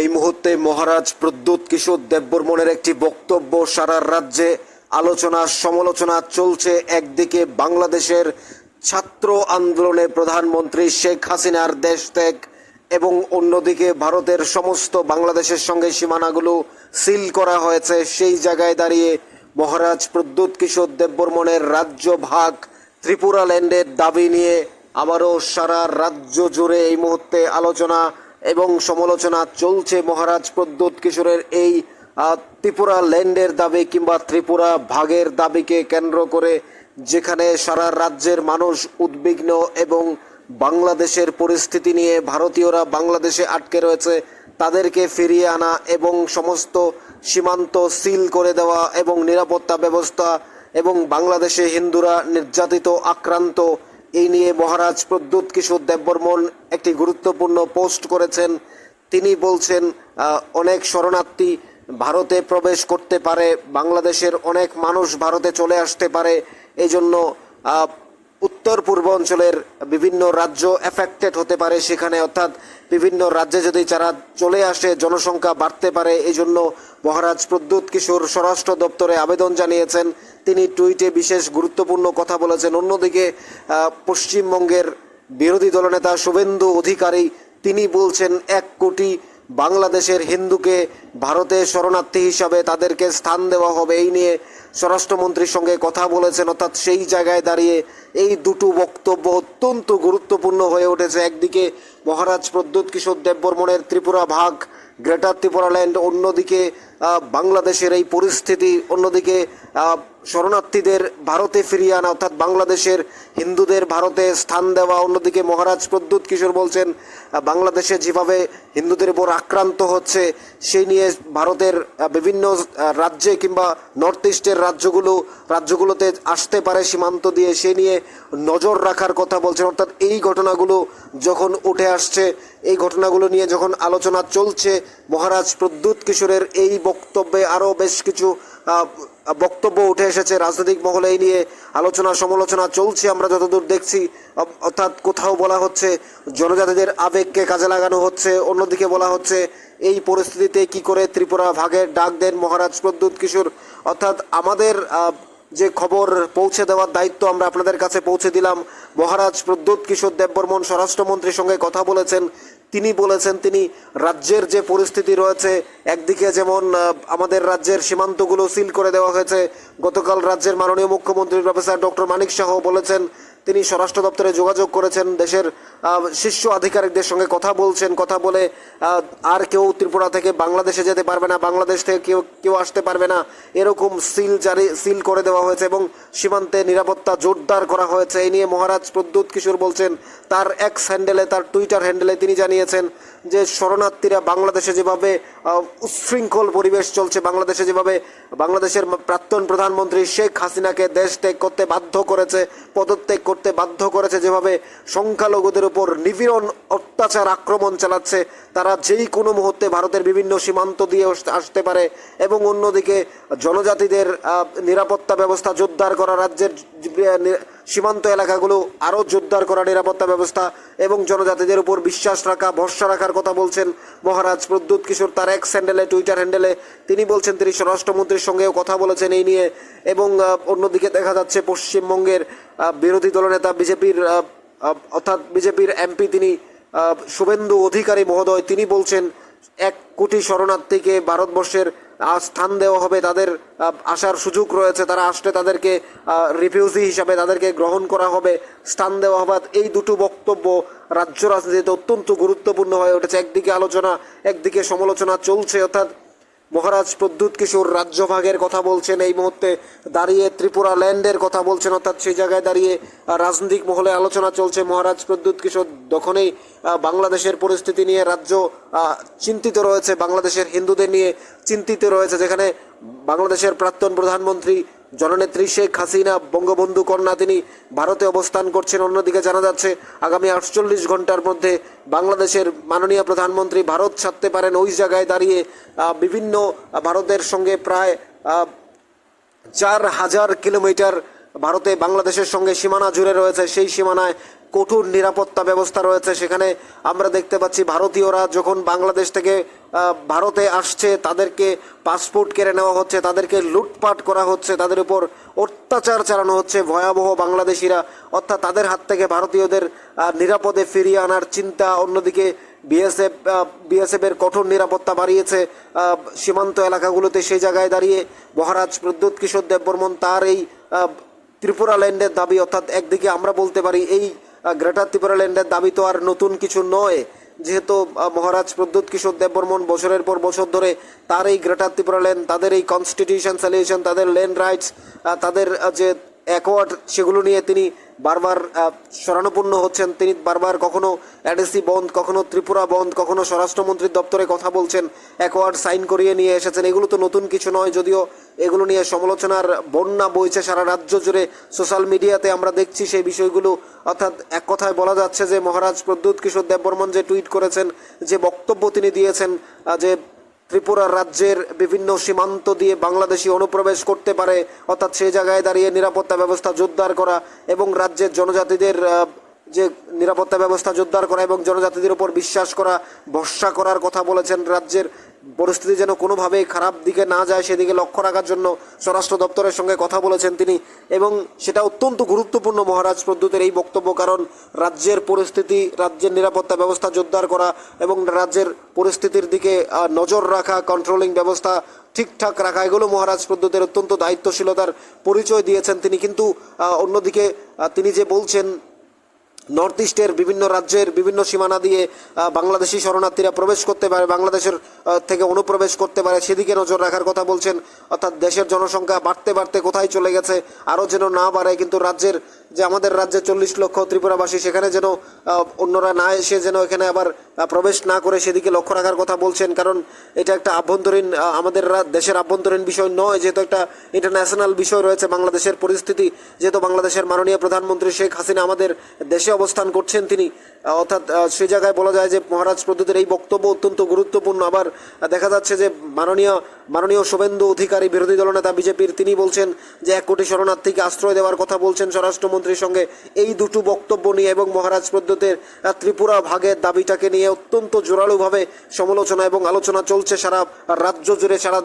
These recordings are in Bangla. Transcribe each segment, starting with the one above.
এই মুহূর্তে মহারাজ প্রদ্যোৎ কিশোর দেববর্মনের একটি বক্তব্য সারা রাজ্যে আলোচনা সমালোচনা চলছে। একদিকে বাংলাদেশের ছাত্র আন্দোলনে প্রধানমন্ত্রী শেখ হাসিনার দেশ ত্যাগ এবং অন্যদিকে ভারতের সমস্ত বাংলাদেশের সঙ্গে সীমানাগুলো সিল করা হয়েছে। সেই জায়গায় দাঁড়িয়ে মহারাজ প্রদ্যোৎ কিশোর দেববর্মনের রাজ্য ভাগ ত্রিপুরা ল্যান্ডের দাবি নিয়ে আবারও সারা রাজ্য জুড়ে এই মুহূর্তে আলোচনা এবং সমালোচনা চলছে। মহারাজ প্রদ্যোৎ কিশোরের এই ত্রিপুরা ল্যান্ডের দাবি কিংবা ত্রিপুরা ভাগের দাবিকে কেন্দ্র করে, যেখানে সারা রাজ্যের মানুষ উদ্বিগ্ন এবং বাংলাদেশের পরিস্থিতি নিয়ে ভারতীয়রা বাংলাদেশে আটকে রয়েছে তাদেরকে ফিরিয়ে আনা এবং সমস্ত সীমান্ত সিল করে দেওয়া এবং নিরাপত্তা ব্যবস্থা এবং বাংলাদেশে হিন্দুরা নির্যাতিত আক্রান্ত, এই নিয়ে মহারাজ প্রদ্যোৎ কিশোর দেববর্মন একটি গুরুত্বপূর্ণ পোস্ট করেছেন। তিনি বলছেন অনেক শরণার্থী ভারতে প্রবেশ করতে পারে, বাংলাদেশের অনেক মানুষ ভারতে চলে আসতে পারে। এই জন্য উত্তর পূর্বাঞ্চলের বিভিন্ন রাজ্য এফেক্টেড হতে পারে সেখানে, অর্থাৎ বিভিন্ন রাজ্যে যদি যারা চলে আসে জনসংখ্যা বাড়তে পারে। এই জন্য মহারাজ প্রদ্যোৎ কিশোর স্বরাষ্ট্র দপ্তরে আবেদন জানিয়েছেন। তিনি টুইটে বিশেষ গুরুত্বপূর্ণ কথা বলেছেন। অন্যদিকে পশ্চিমবঙ্গের বিরোধী দলনেতা শুভেন্দু অধিকারী তিনি বলছেন 1 কোটি বাংলাদেশের হিন্দুকে ভারতে শরণার্থী হিসাবে তাদেরকে স্থান দেওয়া হবে। এই নিয়ে স্বরাষ্ট্রমন্ত্রীর সঙ্গে কথা বলেছেন। অর্থাৎ সেই জায়গায় দাঁড়িয়ে এই দুটো বক্তব্য অত্যন্ত গুরুত্বপূর্ণ হয়ে উঠেছে। একদিকে মহারাজ প্রদ্যোৎ কিশোর দেববর্মনের ত্রিপুরা ভাগ গ্রেটার ত্রিপুরা ল্যান্ড, অন্যদিকে বাংলাদেশের এই পরিস্থিতি, অন্যদিকে শরণার্থীদের ভারতে ফিরিয়ে আনা অর্থাৎ বাংলাদেশের হিন্দুদের ভারতে স্থান দেওয়া। অন্যদিকে মহারাজ প্রদ্যোৎ কিশোর বলছেন বাংলাদেশে যেভাবে হিন্দুদের উপর আক্রান্ত হচ্ছে সেই নিয়ে ভারতের বিভিন্ন রাজ্যে কিংবা নর্থ ইস্টের রাজ্যগুলোতে আসতে পারে সীমান্ত দিয়ে, সে নিয়ে নজর রাখার কথা বলছেন। অর্থাৎ এই ঘটনাগুলো যখন উঠে আসছে, এই ঘটনাগুলো নিয়ে যখন আলোচনা চলছে, মহারাজ প্রদ্যোৎ কিশোরের এই বক্তব্যে আরও বেশ কিছু বক্তব্য উঠে এসেছে রাজনৈতিক মহলে। এই নিয়ে আলোচনা সমালোচনা চলছে আমরা যতদূর দেখছি। অর্থাৎ কোথাও বলা হচ্ছে জনজাতিদের আবেগকে কাজে লাগানো হচ্ছে, অন্যদিকে বলা হচ্ছে এই পরিস্থিতিতে কি করে ত্রিপুরা ভাগের ডাক দেন মহারাজ প্রদ্যোৎ কিশোর। অর্থাৎ আমাদের যে খবর পৌঁছে দেওয়ার দায়িত্ব আমরা আপনাদের কাছে পৌঁছে দিলাম। মহারাজ প্রদ্যোৎ কিশোর দেববর্মন স্বরাষ্ট্রমন্ত্রীর সঙ্গে কথা বলেছেন। তিনি বলেছেন তিনি রাজ্যের যে পরিস্থিতি রয়েছে, একদিকে যেমন আমাদের রাজ্যের সীমান্তগুলো সিল করে দেওয়া হয়েছে। গতকাল রাজ্যের মাননীয় মুখ্যমন্ত্রী প্রফেসর ডক্টর মানিক সাহ বলেছেন, তিনি স্বরাষ্ট্র দপ্তরে যোগাযোগ করেছেন, দেশের শীর্ষ আধিকারিকদের সঙ্গে কথা বলছেন। কথা বলে আর কেউ ত্রিপুরা থেকে বাংলাদেশে যেতে পারবে না, বাংলাদেশ থেকে কেউ আসতে পারবে না, এরকম সিল করে দেওয়া হয়েছে এবং সীমান্তে নিরাপত্তা জোরদার করা হয়েছে। এই নিয়ে মহারাজ প্রদ্যোৎ কিশোর বলছেন, তার এক্স হ্যান্ডেলে, তার টুইটার হ্যান্ডেলে তিনি জানিয়েছেন যে শরণার্থীরা বাংলাদেশে যেভাবে উচ্ছৃঙ্খল পরিবেশ চলছে, বাংলাদেশে যেভাবে বাংলাদেশের প্রাক্তন প্রধানমন্ত্রী শেখ হাসিনাকে দেশ ত্যাগ করতে বাধ্য করেছে, পদত্যাগ করতে বাধ্য করেছে, যেভাবে সংখ্যালঘুদের উপর নিপীড়ন অত্যাচার আক্রমণ চালাচ্ছে, তারা যেই কোনো মুহূর্তে ভারতের বিভিন্ন সীমান্ত দিয়ে আসতে পারে। এবং অন্যদিকে জনজাতিদের নিরাপত্তা ব্যবস্থা জোরদার করা, রাজ্যের সীমান্ত এলাকাগুলো আরও জোরদার করা নিরাপত্তা ব্যবস্থা এবং জনজাতিদের উপর বিশ্বাস রাখা, ভরসা রাখার কথা বলছেন মহারাজ প্রদ্যোৎ কিশোর। তার এক্স হ্যান্ডেলে, টুইটার হ্যান্ডেলে তিনি বলছেন তিনি স্বরাষ্ট্রমন্ত্রীর সঙ্গেও কথা বলেছেন এই নিয়ে। এবং অন্যদিকে দেখা যাচ্ছে পশ্চিমবঙ্গের বিরোধী দলনেতা বিজেপির এমপি তিনি শুভেন্দু অধিকারী মহোদয়, তিনি বলছেন 1 কোটি শরণার্থীকে ভারতবর্ষের স্থান দেওয়া হবে, তাদের আসার সুযোগ রয়েছে, তারা আসলে তাদেরকে রিফিউজি হিসাবে তাদেরকে গ্রহণ করা হবে, স্থান দেওয়া হবে। এই দুটো বক্তব্য রাজ্য রাজনীতিতে অত্যন্ত গুরুত্বপূর্ণ হয়ে উঠেছে। একদিকে আলোচনা, একদিকে সমালোচনা চলছে। অর্থাৎ মহারাজ প্রদ্যোৎ কিশোর রাজ্যভাগের কথা বলছেন, এই মুহূর্তে দাঁড়িয়ে ত্রিপুরা ল্যান্ডের কথা বলছেন। অর্থাৎ সেই জায়গায় দাঁড়িয়ে রাজনৈতিক মহলে আলোচনা চলছে। মহারাজ প্রদ্যোৎ কিশোর যখনই বাংলাদেশের পরিস্থিতি নিয়ে রাজ্য চিন্তিত রয়েছে, বাংলাদেশের হিন্দুদের নিয়ে চিন্তিত রয়েছে, যেখানে বাংলাদেশের প্রাক্তন প্রধানমন্ত্রী জননেত্রী শেখ হাসিনা বঙ্গবন্ধু কন্যা তিনি ভারতে অবস্থান করছেন। অন্যদিকে জানা যাচ্ছে আগামী 48 ঘন্টার মধ্যে বাংলাদেশের মাননীয় প্রধানমন্ত্রী ভারত ছাড়তে পারেন। ওই জায়গায় দাঁড়িয়ে বিভিন্ন ভারতের সঙ্গে প্রায় 4000 কিলোমিটার ভারতে বাংলাদেশের সঙ্গে সীমানা জুড়ে রয়েছে। সেই সীমানায় কঠোর নিরাপত্তা ব্যবস্থা রয়েছে। সেখানে আমরা দেখতে পাচ্ছি ভারতীয়রা যখন বাংলাদেশ থেকে ভারতে আসছে তাদেরকে পাসপোর্ট কেড়ে নেওয়া হচ্ছে, তাদেরকে লুটপাট করা হচ্ছে, তাদের উপর অত্যাচার চালানো হচ্ছে ভয়াবহ বাংলাদেশিরা, অর্থাৎ তাদের হাত থেকে ভারতীয়দের নিরাপদে ফিরিয়ে আনার চিন্তা। অন্যদিকে বিএসএফের কঠোর নিরাপত্তা বাড়িয়েছে সীমান্ত এলাকাগুলোতে। সেই জায়গায় দাঁড়িয়ে মহারাজ প্রদ্যোৎ কিশোর দেববর্মন তার এই ত্রিপুরা ল্যান্ডের দাবি, অর্থাৎ একদিকে আমরা বলতে পারি এই গ্রেটার ত্রিপুরা ল্যান্ডের দাবি তো আর নতুন কিছু নয়, যেহেতু মহারাজ প্রদ্যোৎ কিশোর দেববর্মন বছরের পর বছর ধরে তার এই গ্রেটার ত্রিপুরা ল্যান্ড, তাদের এই কনস্টিটিউশন সলিউশন, তাদের ল্যান্ড রাইটস, তাদের যে অ্যাকোয়ার্ড, সেগুলো নিয়ে তিনি বারবার শরণাপন্ন হচ্ছেন। তিনি বারবার কখনো এডিসি বন্ধ, কখনো ত্রিপুরা বন্ধ, কখনো স্বরাষ্ট্রমন্ত্রীর দপ্তরে কথা বলছেন, অ্যাকোয়ার্ড সাইন করিয়ে নিয়ে এসেছেন। এগুলো তো নতুন কিছু নয়, যদিও এগুলো নিয়ে সমালোচনার বন্যা বইছে সারা রাজ্য জুড়ে। সোশ্যাল মিডিয়াতে আমরা দেখছি সেই বিষয়গুলো। অর্থাৎ এক কথায় বলা যাচ্ছে যে মহারাজ প্রদ্যোৎ কিশোর দেববর্মন যে টুইট করেছেন, যে বক্তব্য তিনি দিয়েছেন, যে ত্রিপুরা রাজ্যের বিভিন্ন সীমান্ত দিয়ে বাংলাদেশি অনুপ্রবেশ করতে পারে, অর্থাৎ সেই জায়গায় দাঁড়িয়ে নিরাপত্তা ব্যবস্থা জোরদার করা এবং রাজ্যের জনজাতিদের যে নিরাপত্তা ব্যবস্থা জোরদার করা এবং জনজাতিদের উপর বিশ্বাস করা, ভরসা করার কথা বলেছেন। রাজ্যের পরিস্থিতি যেন কোনোভাবেই খারাপ দিকে না যায় সেদিকে লক্ষ্য রাখার জন্য স্বরাষ্ট্র দপ্তরের সঙ্গে কথা বলেছেন তিনি, এবং সেটা অত্যন্ত গুরুত্বপূর্ণ মহারাজ প্রদ্যোতের এই বক্তব্য। কারণ রাজ্যের পরিস্থিতি, রাজ্যের নিরাপত্তা ব্যবস্থা জোরদার করা এবং রাজ্যের পরিস্থিতির দিকে নজর রাখা, কন্ট্রোলিং ব্যবস্থা ঠিকঠাক রাখা, এগুলো মহারাজ প্রদ্যোতের অত্যন্ত দায়িত্বশীলতার পরিচয় দিয়েছেন তিনি। কিন্তু অন্যদিকে তিনি যে বলছেন নর্থ ইস্টের বিভিন্ন রাজ্যের বিভিন্ন সীমানা দিয়ে বাংলাদেশি শরণার্থীরা প্রবেশ করতে পারে, বাংলাদেশের থেকে অনুপ্রবেশ করতে পারে, সেদিকে নজর রাখার কথা বলছেন। অর্থাৎ দেশের জনসংখ্যা বাড়তে বাড়তে কোথায় চলে গেছে, আরও যেন না বাড়ে, কিন্তু রাজ্যের যে আমাদের রাজ্যে 40 লক্ষ ত্রিপুরাবাসী, সেখানে যেন অন্যরা না এসে যেন এখানে আবার প্রবেশ না করে সেদিকে লক্ষ্য রাখার কথা বলছেন। কারণ এটা একটা আভ্যন্তরীণ, আমাদের দেশের আভ্যন্তরীণ বিষয় নয়, যেহেতু একটা ইন্টারন্যাশনাল বিষয় রয়েছে বাংলাদেশের পরিস্থিতি। যেহেতু বাংলাদেশের মাননীয় প্রধানমন্ত্রী শেখ হাসিনা আমাদের দেশে অবস্থান করছেন তিনি, অর্থাৎ সেই জায়গায় বলা যায় যে মহারাজ প্রদ্যোতের এই বক্তব্য অত্যন্ত গুরুত্বপূর্ণ। আবার দেখা যাচ্ছে যে মাননীয় শুভেন্দু অধিকারী, বিরোধী দলনেতা বিজেপির, তিনি বলছেন যে 1 কোটি শরণার্থীকে আশ্রয় দেওয়ার কথা বলছেন স্বরাষ্ট্রমন্ত্রীর সঙ্গে। এই দুটো বক্তব্য নিয়ে এবং মহারাজ প্রদ্যোতের ত্রিপুরা ভাগের দাবিটাকে নিয়ে অত্যন্ত জোরালোভাবে সমালোচনা এবং আলোচনা চলছে সারা রাজ্য জুড়ে। সারা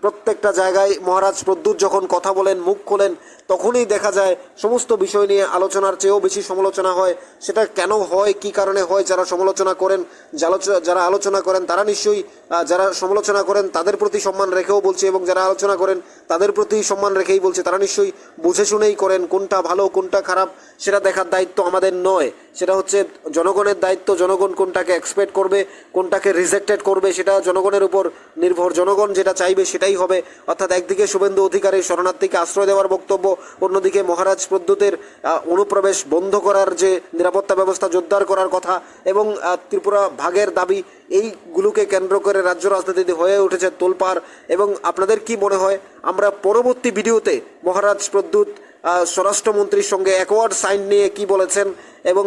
প্রত্যেকটা জায়গায় মহারাজ প্রদ্যোৎ যখন কথা বলেন, মুখ খোলেন, তখনই দেখা যায় সমস্ত বিষয় নিয়ে আলোচনার চেয়েও বেশি সমালোচনা হয়। সেটা কেন হয়, কি কারণে হয়, যারা সমালোচনা করেন, যারা আলোচনা করেন তারা নিশ্চয়ই, যারা সমালোচনা করেন তাদের প্রতি সম্মান রেখেও বলছে, এবং যারা আলোচনা করেন তাদের প্রতি সম্মান রেখেই বলছে, তারা নিশ্চয়ই বুঝে শুনেই করেন। কোনটা ভালো কোনটা খারাপ সেটা দেখার দায়িত্ব আমাদের নয়, সেটা হচ্ছে জনগণের দায়িত্ব। জনগণ কোনটাকে এক্সপেক্ট করবে, কোনটাকে রিজেক্টেড করবে, সেটা জনগণের উপর নির্ভর। জনগণ যেটা চাইবে সেটাই হবে। অর্থাৎ একদিকে শুভেন্দু অধিকারীর শরণার্থীকে আশ্রয় দেওয়ার বক্তব্য, অন্যদিকে মহারাজ প্রদ্যোতের অনুপ্রবেশ বন্ধ করার যে নিরাপত্তা ব্যবস্থা জোরদার করার কথা এবং ত্রিপুরা ভাগের দাবি, এইগুলোকে কেন্দ্র করে রাজ্য রাজনীতিতে হয়ে উঠেছে তোলপাড়। এবং আপনাদের কি মনে হয়, আমরা পরবর্তী ভিডিওতে মহারাজ প্রদ্যোৎ স্বরাষ্ট্রমন্ত্রীর সঙ্গে অ্যাকোয়ার্ড সাইন নিয়ে কি বলেছেন এবং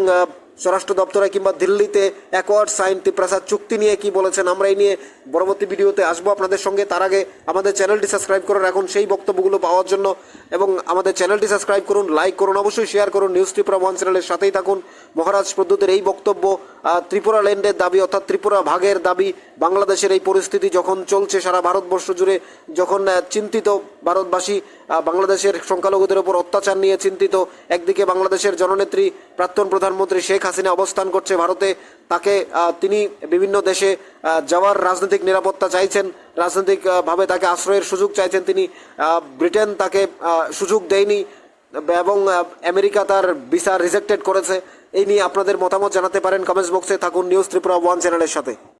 স্বরাষ্ট্র দপ্তরে কিংবা দিল্লিতে অ্যাকোয়ার্ড সাইন ত্রিপ্রাসাদ চুক্তি নিয়ে কি বলেছেন, আমরা এই নিয়ে পরবর্তী ভিডিওতে আসবো আপনাদের সঙ্গে। তার আগে আমাদের চ্যানেলটি সাবস্ক্রাইব করে রাখুন সেই বক্তব্যগুলো পাওয়ার জন্য, এবং আমাদের চ্যানেলটি সাবস্ক্রাইব করুন, লাইক করুন, অবশ্যই শেয়ার করুন। নিউজ ত্রিপুরা 1 চ্যানেলের সাথেই থাকুন। মহারাজ প্রদ্যোতের এই বক্তব্য, ত্রিপুরা ল্যান্ডের দাবি অর্থাৎ ত্রিপুরা ভাগের দাবি, বাংলাদেশের এই পরিস্থিতি যখন চলছে সারা ভারতবর্ষ জুড়ে, যখন চিন্তিত ভারতবাসী, বাংলাদেশের সংখ্যালঘুদের উপর অত্যাচার নিয়ে চিন্তিত, একদিকে বাংলাদেশের জননেত্রী প্রাক্তন প্রধানমন্ত্রী শেখ হাসিনা অবস্থান করছে ভারতে, তিনি বিভিন্ন দেশে যাওয়ার রাজনৈতিক নিরাপত্তা চাইছেন, রাজনৈতিকভাবে তাকে আশ্রয়ের সুযোগ চাইছেন তিনি। ব্রিটেন তাকে সুযোগ দেয়নি এবং আমেরিকা তার ভিসা রিজেক্টেড করেছে। এই নিয়ে আপনাদের মতামত জানাতে পারেন কমেন্টস বক্সে। থাকুন নিউজ ত্রিপুরা 1 চ্যানেলের সাথে।